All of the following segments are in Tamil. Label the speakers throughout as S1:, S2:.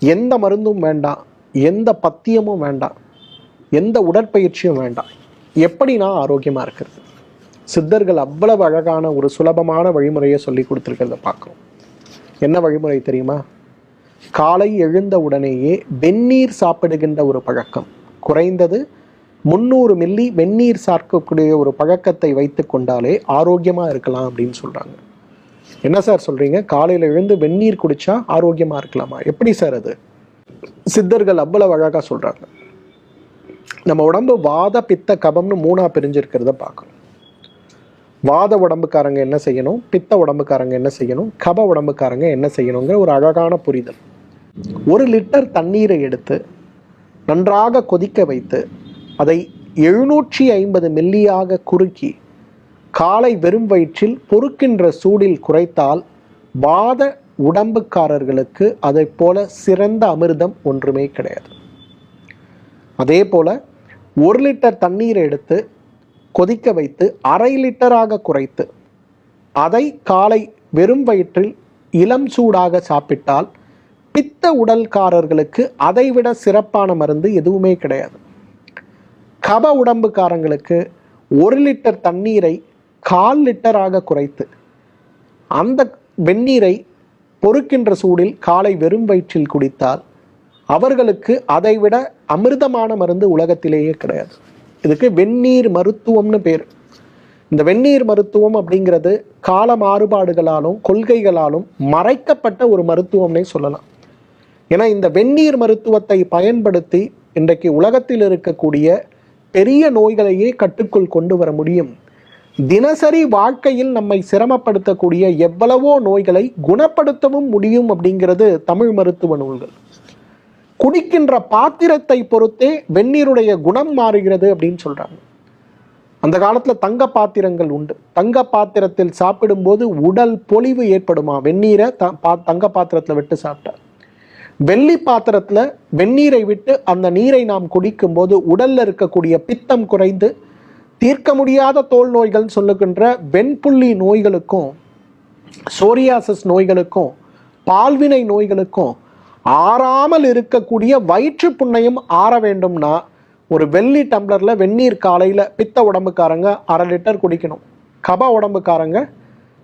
S1: எந்த மருந்தும் வேண்டாம், எந்த பத்தியமும் வேண்டாம், எந்த உடற்பயிற்சியும் வேண்டாம். எப்படி நான் ஆரோக்கியமாக இருக்கிறது? சித்தர்கள் அவ்வளவு அழகான ஒரு சுலபமான வழிமுறையை சொல்லி கொடுத்துருக்கிறத பார்க்குறோம். என்ன வழிமுறை தெரியுமா? காலை எழுந்த உடனேயே வெந்நீர் சாப்பிடுகின்ற ஒரு பழக்கம், குறைந்தது 300 மில்லி வெந்நீர் சாப்பிடக்கூடிய ஒரு பழக்கத்தை வைத்து கொண்டாலே ஆரோக்கியமாக இருக்கலாம் அப்படின்னு சொல்கிறாங்க. என்ன சார் சொல்கிறீங்க? காலையில் எழுந்து வெந்நீர் குடித்தா ஆரோக்கியமாக இருக்கலாமா? எப்படி சார் அது? சித்தர்கள் அவ்வளவு அழகாக சொல்கிறாங்க. நம்ம உடம்பு வாத பித்த கபம்னு 3ஆக பிரிஞ்சிருக்கிறத பார்க்கணும். வாத உடம்புக்காரங்க என்ன செய்யணும், பித்த உடம்புக்காரங்க என்ன செய்யணும், கப உடம்புக்காரங்க என்ன செய்யணுங்கிற ஒரு அழகான புரிதல். 1 லிட்டர் தண்ணீரை எடுத்து நன்றாக கொதிக்க வைத்து அதை 750 மில்லியாக குறுக்கி காலை வெறும் வயிற்றில் பொறுக்கின்ற சூடில் குறைத்தால் வாத உடம்புக்காரர்களுக்கு அதை போல சிறந்த அமிர்தம் ஒன்றுமே கிடையாது. அதே போல 1 லிட்டர் தண்ணீரை எடுத்து கொதிக்க வைத்து 1/2 லிட்டராக குறைத்து அதை காலை வெறும் வயிற்றில் இளம் சூடாக சாப்பிட்டால் பித்த உடல்காரர்களுக்கு அதைவிட சிறப்பான மருந்து எதுவுமே கிடையாது. கப உடம்புக்காரங்களுக்கு 1 லிட்டர் தண்ணீரை 1/4 லிட்டராக குறைத்து அந்த வெந்நீரை பொறுக்கின்ற சூடில் காலை வெறும் வயிற்றில் குடித்தால் அவர்களுக்கு அதைவிட அமிர்தமான மருந்து உலகத்திலேயே கிடையாது. இதுக்கு வெந்நீர் மருத்துவம்னு பேர். இந்த வெந்நீர் மருத்துவம் அப்படிங்கிறது கால மாறுபாடுகளாலும் கொள்கைகளாலும் மறைக்கப்பட்ட ஒரு மருத்துவம்னே சொல்லலாம். ஏன்னா இந்த வெந்நீர் மருத்துவத்தை பயன்படுத்தி இன்றைக்கு உலகத்தில் இருக்கக்கூடிய பெரிய நோய்களையே கட்டுக்குள் கொண்டு வர முடியும். தினசரி வாழ்க்கையில் நம்மை சிரமப்படுத்தக்கூடிய எவ்வளவோ நோய்களை குணப்படுத்தவும் முடியும் அப்படிங்கிறது தமிழ் மருத்துவ நூல்கள். குடிக்கின்ற பாத்திரத்தை பொறுத்தே வெந்நீருடைய குணம் மாறுகிறது அப்படின்னு சொல்றாங்க. அந்த காலத்துல தங்க பாத்திரங்கள் உண்டு. தங்க பாத்திரத்தில் சாப்பிடும்போது உடல் பொலிவு ஏற்படுமா வெந்நீரை தங்க பாத்திரத்துல விட்டு சாப்பிட்டா. வெள்ளி பாத்திரத்துல வெந்நீரை விட்டு அந்த நீரை நாம் குடிக்கும் போது உடல்ல இருக்கக்கூடிய பித்தம் குறைந்து தீர்க்க முடியாத தோல் நோய்கள் சொல்லுகின்ற வெண்புள்ளி நோய்களுக்கும் சோரியாசிஸ் நோய்களுக்கும் பால்வினை நோய்களுக்கும் ஆறாமல் இருக்கக்கூடிய வயிற்று புண்ணையும் ஆற வேண்டும்னா ஒரு வெள்ளி டம்ளர்ல வெந்நீர் காலையில பித்த உடம்புக்காரங்க 1/2 லிட்டர் குடிக்கணும், கப உடம்புக்காரங்க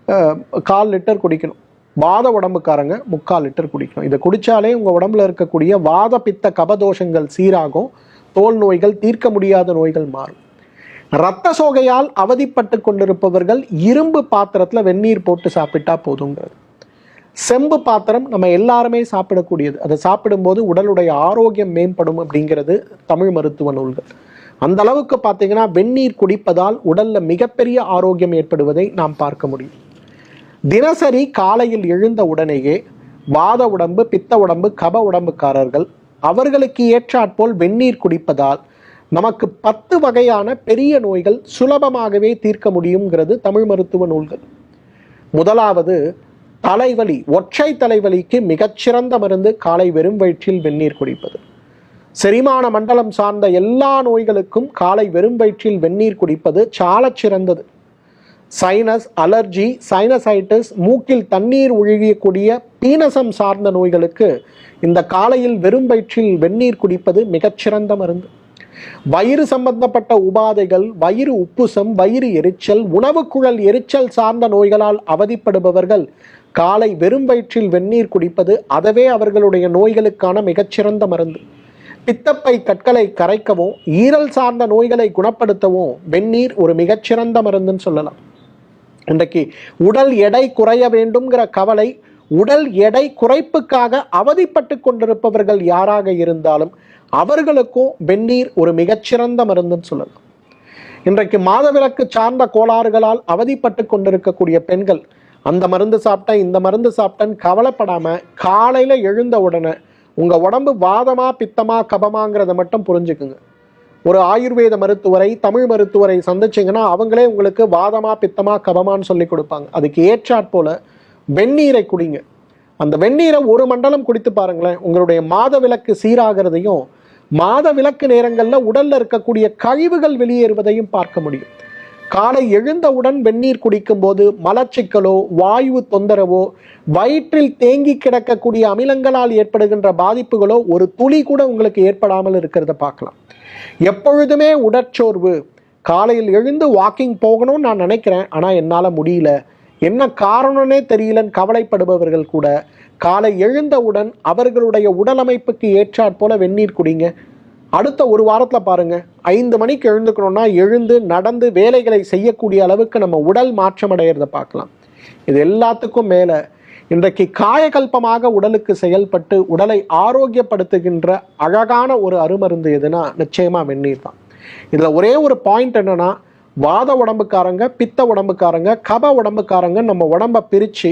S1: 1/4 லிட்டர் குடிக்கணும், வாத உடம்புக்காரங்க 3/4 லிட்டர் குடிக்கணும். இதை குடிச்சாலே உங்க உடம்புல இருக்கக்கூடிய வாத பித்த கபதோஷங்கள் சீராகும், தோல் நோய்கள் தீர்க்க முடியாத நோய்கள் மாறும். இரத்த சோகையால் அவதிப்பட்டு கொண்டிருப்பவர்கள் இரும்பு பாத்திரத்துல வெந்நீர் போட்டு சாப்பிட்டா போதுங்கிறது. செம்பு பாத்திரம் நம்ம எல்லாருமே சாப்பிடக்கூடியது. அதை சாப்பிடும்போது உடலுடைய ஆரோக்கியம் மேம்படும் அப்படிங்கிறது தமிழ் மருத்துவ நூல்கள். அந்த அளவுக்கு பார்த்தீங்கன்னா வெந்நீர் குடிப்பதால் உடல்ல மிகப்பெரிய ஆரோக்கியம் ஏற்படுவதை நாம் பார்க்க முடியும். தினசரி காலையில் எழுந்த உடனேயே வாத உடம்பு பித்த உடம்பு கப உடம்புக்காரர்கள் அவர்களுக்கு ஏற்றாற்போல் வெந்நீர் குடிப்பதால் நமக்கு 10 வகையான பெரிய நோய்கள் சுலபமாகவே தீர்க்க முடியுங்கிறது தமிழ் மருத்துவ நூல்கள். முதலாவது தலைவலி, ஒற்றை தலைவலிக்கு மிகச்சிறந்த மருந்து காலை வெறும் வயிற்றில் வெந்நீர் குடிப்பது. செரிமான மண்டலம் சார்ந்த எல்லா நோய்களுக்கும் காலை வெறும் வயிற்றில் வெந்நீர் குடிப்பது சாலச் சிறந்தது. சைனஸ், அலர்ஜி, சைனசைட்டிஸ், மூக்கில் தண்ணீர் ஒழுகக்கூடிய பீனசம் சார்ந்த நோய்களுக்கு இந்த காலையில் வெறும் வயிற்றில் வெந்நீர் குடிப்பது மிகச்சிறந்த மருந்து. வயிறு சம்பந்தப்பட்ட உபாதைகள், வயிறு உப்புசம், வயிறு எரிச்சல், உணவு குழல் எரிச்சல் சார்ந்த நோய்களால் அவதிப்படுபவர்கள் காலை வெறும் வயிற்றில் வெந்நீர் குடிப்பது அதுவே அவர்களுடைய நோய்களுக்கான மிகச்சிறந்த மருந்து. பித்தப்பை கற்களை கரைக்கவும் ஈரல் சார்ந்த நோய்களை குணப்படுத்தவும் வெந்நீர் ஒரு மிகச்சிறந்த மருந்துன்னு சொல்லலாம். இன்றைக்கு உடல் எடை குறைய வேண்டும்ங்கிற கவலை, உடல் எடை குறைப்புக்காக அவதிப்பட்டு கொண்டிருப்பவர்கள் யாராக இருந்தாலும் அவர்களுக்கும் வெந்நீர் ஒரு மிகச்சிறந்த மருந்துன்னு சொல்லலாம். இன்றைக்கு மாதவிலக்கு சார்ந்த கோளாறுகளால் அவதிப்பட்டு கொண்டிருக்கக்கூடிய பெண்கள் அந்த மருந்து சாப்பிட்டேன் இந்த மருந்து சாப்பிட்டேன்னு கவலைப்படாம காலையில எழுந்த உடனே உங்க உடம்பு வாதமா பித்தமா கபமாங்கிறத மட்டும் புரிஞ்சுக்குங்க. ஒரு ஆயுர்வேத மருத்துவரை, தமிழ் மருத்துவரை சந்திச்சிங்கன்னா அவங்களே உங்களுக்கு வாதமா பித்தமா கபமான்னு சொல்லி கொடுப்பாங்க. அதுக்கு ஏற்றாற்போல வெந்நீரை குடிங்க. அந்த வெந்நீரை 1 மண்டலம் குடித்து பாருங்களேன், உங்களுடைய மாத விலக்கு சீராகிறதையும் மாத விலக்கு நேரங்களில் உடல்ல இருக்கக்கூடிய கழிவுகள் வெளியேறுவதையும் பார்க்க முடியும். காலை எழுந்தவுடன் வெந்நீர் குடிக்கும் போது மலச்சிக்கலோ வாயு தொந்தரவோ வயிற்றில் தேங்கி கிடக்கக்கூடிய அமிலங்களால் ஏற்படுகின்ற பாதிப்புகளோ ஒரு துளி கூட உங்களுக்கு ஏற்படாமல் இருக்கிறத பார்க்கலாம். எப்பொழுதுமே உடற்சோர்வு, காலையில் எழுந்து வாக்கிங் போகணும்னு நான் நினைக்கிறேன், ஆனால் என்னால் முடியல, என்ன காரணம்னே தெரியலன்னு கவலைப்படுபவர்கள் கூட காலை எழுந்தவுடன் அவர்களுடைய உடலமைப்புக்கு ஏற்றாற் போல வெந்நீர் குடிங்க. அடுத்த ஒரு வாரத்தில் பாருங்க, 5 மணிக்கு எழுந்துக்கணும்னா எழுந்து நடந்து வேலைகளை செய்யக்கூடிய அளவுக்கு நம்ம உடல் மாற்றம் அடைகிறத பார்க்கலாம். இது எல்லாத்துக்கும் மேலே இன்றைக்கு காயகல்பமாக உடலுக்கு செயல்பட்டு உடலை ஆரோக்கியப்படுத்துகின்ற அழகான ஒரு அருமருந்து எதுனா நிச்சயமா வெந்நீர் தான். இதில் ஒரே ஒரு பாயிண்ட் என்னன்னா, வாத உடம்புக்காரங்க, பித்த உடம்புக்காரங்க, கப உடம்புக்காரங்க நம்ம உடம்பை பிரித்து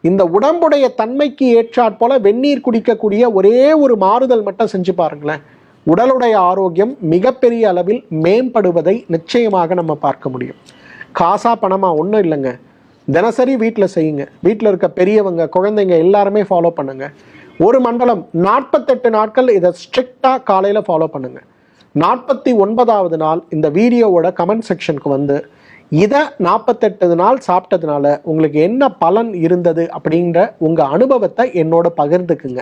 S1: இந்த உடம்புடைய தன்மைக்கு ஏற்றாற் போல வெந்நீர் குடிக்கக்கூடிய ஒரே ஒரு மாறுதல் மட்டும் செஞ்சு பாருங்களேன், உடலுடைய ஆரோக்கியம் மிகப்பெரிய அளவில் மேம்படுவதை நிச்சயமாக நம்ம பார்க்க முடியும். காசா பணமா ஒன்றும் இல்லைங்க, தினசரி வீட்டில் செய்யுங்க. வீட்டில் இருக்க பெரியவங்க, குழந்தைங்க எல்லாருமே ஃபாலோ பண்ணுங்க. ஒரு மண்டலம் 48 நாட்கள் இதை ஸ்ட்ரிக்டாக காலையில் ஃபாலோ பண்ணுங்க. 49வது நாள் இந்த வீடியோவோட கமெண்ட் செக்ஷனுக்கு வந்து இதை 48 நாள் சாப்பிட்டதுனால உங்களுக்கு என்ன பலன் இருந்தது அப்படின்ற உங்கள் அனுபவத்தை என்னோட பகிர்ந்துக்குங்க.